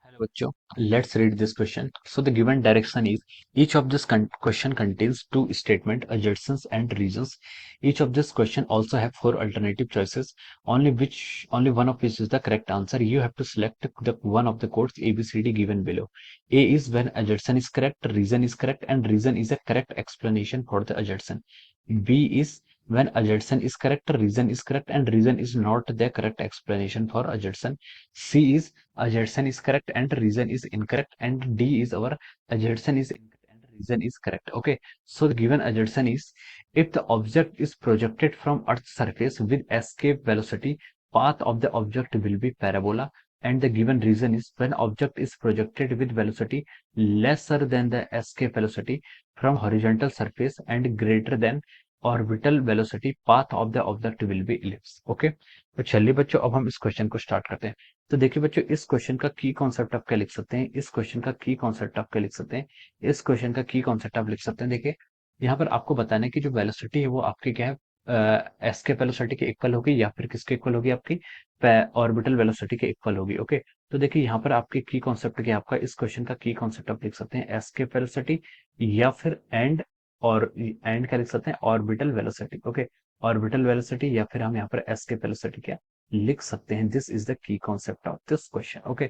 Hello, bachcho. Let's read this question. So the given direction is each of this question contains two statement adjacents and regions. Each of this question also have four alternative choices. Only one of which is the correct answer. You have to select the one of the codes A, B, C, D given below. A is when adjacent is correct, reason is correct, and reason is a correct explanation for the adjacent. B is when adjacent is correct, reason is correct, and reason is not the correct explanation for adjacent. C is adjacent is correct and reason is incorrect, and D is our adjacent is incorrect and reason is correct. Okay, so the given adjacent is if the object is projected from Earth's surface with escape velocity, path of the object will be parabola. And the given reason is when object is projected with velocity lesser than the escape velocity from horizontal surface and greater than orbital velocity, path of the object will be ellipse. Okay, तो चलिए बच्चों अब हम इस question को start करते हैं। तो देखिए बच्चों, इस क्वेश्चन का की कॉन्सेप्ट आप क्या लिख सकते हैं, इस क्वेश्चन का की कॉन्सेप्ट आप क्या लिख सकते हैं, इस क्वेश्चन का की कॉन्सेप्ट आप लिख सकते हैं। देखिए यहाँ पर आपको बताना है कि जो वेलोसिटी है वो आपकी क्या है, एस्केप वेलोसिटी के इक्वल होगी या फिर किसके इक्वल होगी, आपकी ऑर्बिटल वेलोसिटी के इक्वल होगी। ओके, तो देखिए यहाँ पर आपकी की कॉन्सेप्ट क्या है, आपका इस क्वेश्चन का की कॉन्सेप्ट आप लिख सकते हैं एस्केप वेलोसिटी या फिर एंड क्या लिख सकते हैं, orbital velocity. Okay, orbital velocity या फिर हम यहाँ पर एस्केप वेलोसिटी क्या लिख सकते हैं। This is the key concept of this question. Okay,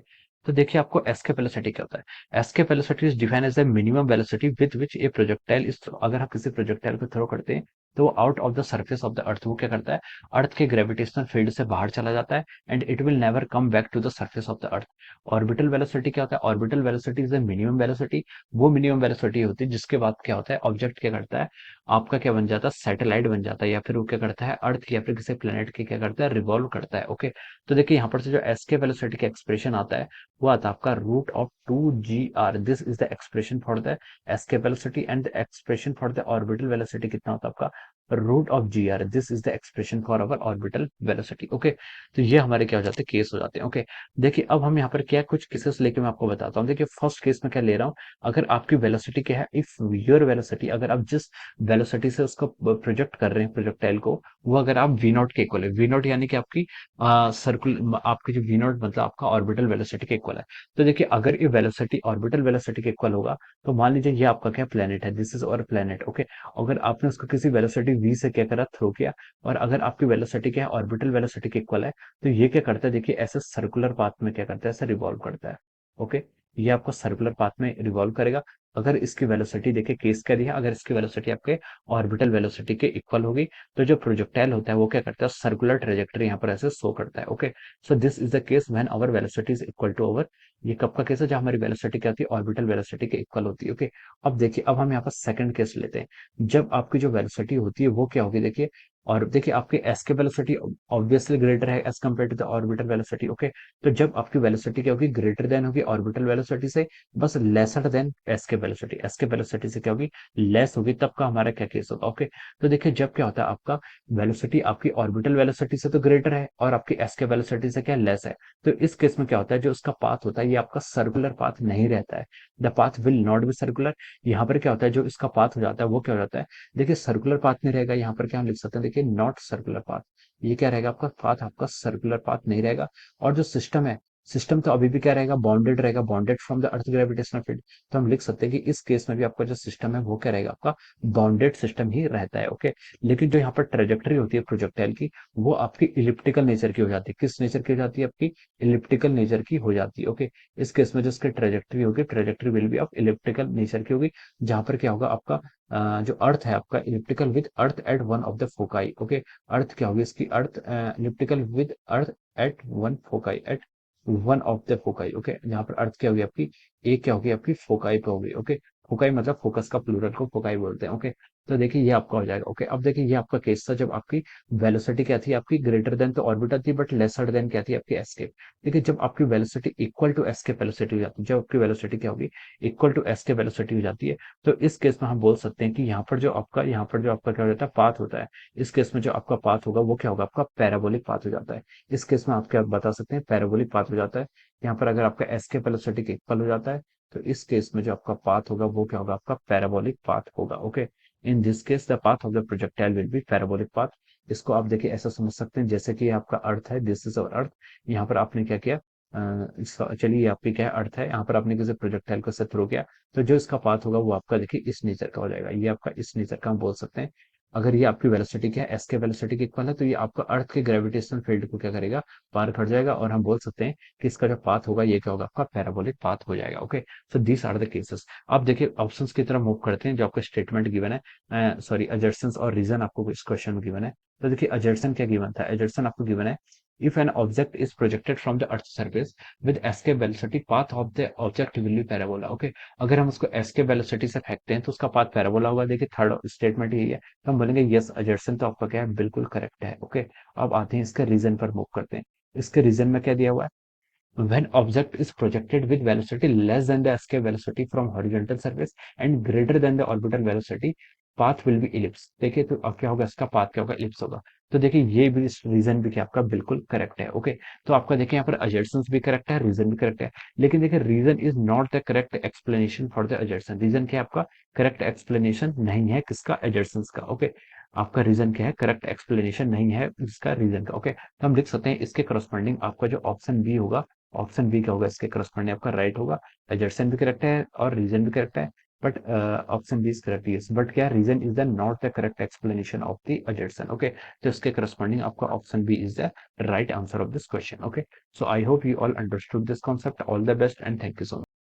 तो देखिए आपको एस्केप वेलोसिटी क्या होता है। Escape velocity is defined as the minimum velocity with which a projectile is, अगर आप किसी प्रोजेक्टाइल को थ्रो करते हैं तो वो out of the surface of the अर्थ वो क्या करता है, अर्थ के ग्रेविटेशनल फील्ड से बाहर चला जाता है and it will never come back to the surface of the earth. Orbital velocity क्या होता है, orbital velocity is the minimum velocity, वो मिनिमम वेलोसिटी होती है जिसके बाद क्या होता है, ऑब्जेक्ट क्या करता है, आपका क्या बन जाता है, सैटेलाइट बन जाता है या फिर वो क्या करता है, अर्थ की या फिर किसी प्लेनेट की क्या करता है, रिवॉल्व करता है। ओके, तो देखिए यहाँ पर से जो एसके वेलोसिटी का एक्सप्रेशन आता है वो आता है आपका root of 2 g r। This is the expression for the escape velocity and the expression for the orbital velocity कितना होता है आपका, root of g r। This is the expression for our orbital velocity. Okay, तो ये हमारे क्या हो जाते हैं, केस हो जाते हैं। ओके, देखिए अब हम यहाँ पर क्या कुछ केसेस लेके मैं आपको बताता हूँ। देखिए फर्स्ट केस में क्या ले रहा हूँ, अगर आपकी वेलोसिटी क्या है, इफ योर वेलोसिटी, अगर आप जिस वेलोसिटी से उसको प्रोजेक्ट कर रहे हैं प्रोजेक्टाइल को, वो अगर आप वी नॉट के इक्वल है, वी नॉट यानी कि आपकी सर्कुल आपकी जो वी नॉट मतलब आपका ऑर्बिटल वेलोसिटी के इक्वल है। तो देखिए अगर ये वेलोसिटी ऑर्बिटल वेलोसिटी के इक्वल होगा तो मान लीजिए ये आपका क्या प्लेनेट है, दिस इज और प्लेनेट। ओके, अगर आपने उसको किसी वेलोसिटी वी से क्या करा, थ्रो किया, और अगर आपकी वेलोसिटी क्या है, ऑर्बिटल वेलोसिटी के इक्वल है, तो ये क्या करता है, देखिए ऐसे सर्कुलर पाथ में क्या करता है, ऐसे रिवॉल्व करता है। ओके, ये आपको सर्कुलर पाथ में रिवॉल्व करेगा अगर इसकी वेलोसिटी, देखिए केस क्या दिया, अगर इसकी वेलोसिटी आपके ऑर्बिटल वेलोसिटी के इक्वल होगी तो जो प्रोजेक्टाइल होता है वो क्या करता है, सर्कुलर ट्रेजेक्टरी यहाँ पर ऐसे शो करता है। Okay, so this is the case when our velocity is equal to our, ये कब का केस है, जब हमारी वेलोसिटी क्या होती है, ऑर्बिटल वेलोसिटी के इक्वल होती है। ओके, अब देखिए अब हम यहाँ पर सेकंड केस लेते हैं, जब आपकी जो वेलोसिटी होती है वो क्या होगी, देखिए और देखिए आपकी escape velocity obviously greater है as compared to the orbital velocity. Okay, तो जब आपकी वेलोसिटी क्या होगी, ग्रेटर देन होगी ऑर्बिटल वेलोसिटी से, बस lesser than escape velocity, escape velocity से क्या होगी, लेस होगी, तब का हमारा क्या केस होगा। ओके, तो देखिए जब क्या होता है, आपका वेलोसिटी आपकी ऑर्बिटल वेलोसिटी से तो ग्रेटर है और आपकी एस के वेलोसिटी से क्या लेस है, तो इस केस में क्या होता है, जो उसका पाथ होता है ये आपका सर्कुलर पाथ नहीं रहता है, the path will not be circular. यहाँ पर क्या होता है, जो इसका पाथ हो जाता है वो क्या हो जाता है, देखिए सर्कुलर पाथ नहीं रहेगा, यहाँ पर क्या हम लिख सकते हैं, देखिए नॉट सर्कुलर पाथ, ये क्या रहेगा, आपका पाथ आपका सर्कुलर पाथ नहीं रहेगा। और जो सिस्टम है, सिस्टम तो अभी भी क्या रहेगा, बाउंडेड रहेगा, bounded from the earth gravitational field. तो हम लिख सकते हैं कि इस केस में भी आपका जो सिस्टम है वो क्या रहेगा, आपका बाउंडेड सिस्टम ही रहता है। ओके, लेकिन जो यहाँ पर ट्रेजेक्टरी होती है प्रोजेक्टाइल की, वो आपकी इलिप्टिकल नेचर की हो जाती है। किस नेचर की हो जाती है, आपकी इलिप्टिकल नेचर की हो जाती है। ओके, इस केस में जो इसकी ट्रेजेक्टरी होगी, trajectory will be of elliptical nature की होगी, जहां पर क्या होगा, आपका जो अर्थ है आपका elliptical with earth at one of the foci. Okay, अर्थ क्या होगी इसकी, earth elliptical with earth at one foci, at one of the foci. Okay, जहां पर अर्थ क्या होगी आपकी, एक क्या होगी आपकी फोकाई पे होगी। ओके, फोकाई मतलब फोकस का प्लूरल को फोकाई बोलते हैं। ओके, तो देखिए ये आपका हो जाएगा। ओके, अब देखिए ये आपका केस था जब आपकी वेलोसिटी क्या थी, आपकी ग्रेटर देन तो ऑर्बिटल थी बट लेसर देन क्या थी, आपकी एस्केप। देखिए जब आपकी velocity equal to escape velocity हो जाती है, जब आपकी वेलोसिटी क्या होगी, इक्वल टू एस्केप वेलोसिटी हो जाती है, तो इस केस में हम बोल सकते हैं कि यहाँ पर जो आपका क्या हो जाता है, पाथ होता है, इस केस में जो आपका पाथ होगा वो क्या होगा, आपका पैराबोलिक पाथ हो जाता है। इस केस में आप क्या बता सकते हैं, पैराबोलिक पाथ हो जाता है। यहाँ पर अगर आपका एस्केप वेलोसिटी के इक्वल हो जाता है तो इस केस में जो आपका पाथ होगा वो क्या होगा, आपका पैराबोलिक पाथ होगा। Okay, in this case the path of the projectile will be parabolic path. इसको आप देखिए ऐसा समझ सकते हैं जैसे कि आपका अर्थ है, दिस इज अवर अर्थ, यहाँ पर आपने क्या किया, चलिए ये आपकी क्या अर्थ है, यहाँ पर आपने किसी प्रोजेक्टाइल को से थ्रो किया, तो जो इसका पाथ होगा वो आपका देखिए इस नेचर का हो जाएगा, ये आपका इस नेचर का हम बोल सकते हैं। अगर ये आपकी वेलोसिटी क्या है, एस के वेलोसिटी के इक्वल है, तो ये आपका अर्थ के ग्रेविटेशनल फील्ड को क्या करेगा, पार कर जाएगा, और हम बोल सकते हैं कि इसका जो पाथ होगा ये क्या होगा, आपका पैराबोलिक पाथ हो जाएगा। Okay, so these are the cases. अब देखिए ऑप्शंस की तरफ मूव करते हैं, जो आपका स्टेटमेंट गिवन है, सॉरी असर्शंस और रीजन आपको इस क्वेश्चन में गिवन है। तो देखिए असर्शन क्या गिवन था, असर्शन आपको गिवन है, if an object is projected from the earth's surface with escape velocity, path of the object will be parabola। Okay, अगर हम उसको escape velocity से फेंकते हैं तो उसका पाथ पैराबोला होगा। देखिए थर्ड स्टेटमेंट यही है, तो हम बोलेंगे यस असर्शन तो आपका क्या है, बिल्कुल करेक्ट है। ओके, अब आते हैं इसके रीजन पर मूव करते हैं। इसके रीजन में क्या दिया हुआ है, when object is projected with velocity less than the escape velocity from horizontal surface and greater than the orbital velocity, path will be ellipse। देखिए तो अब क्या होगा, इसका पाथ क्या होगा, इलिप्स होगा। तो देखिए ये भी रीजन भी क्या आपका बिल्कुल करेक्ट है। ओके, तो आपका देखिए यहाँ पर अजर्शंस भी करेक्ट है, रीजन भी करेक्ट है, लेकिन देखिए reason is not the correct explanation for the assertion. Reason क्या है आपका, करेक्ट एक्सप्लेनेशन नहीं है किसका, अजर्शंस का। ओके, आपका रीजन क्या है, करेक्ट एक्सप्लेनेशन नहीं है इसका रीजन का। ओके, तो हम लिख सकते हैं इसके करस्पॉन्डिंग आपका जो ऑप्शन बी होगा, ऑप्शन बी क्या होगा, इसके करस्पॉन्डिंग आपका राइट होगा। एडजसेंट भी करेक्ट है और रीजन भी करेक्ट है, but option B is correct, yes, but क्या reason is the not the correct explanation of the adjacent. Okay, तो इसके करस्पॉन्डिंग आपका option B is the right answer of this question. Okay, so I hope you all understood this concept. All the best and thank you so much.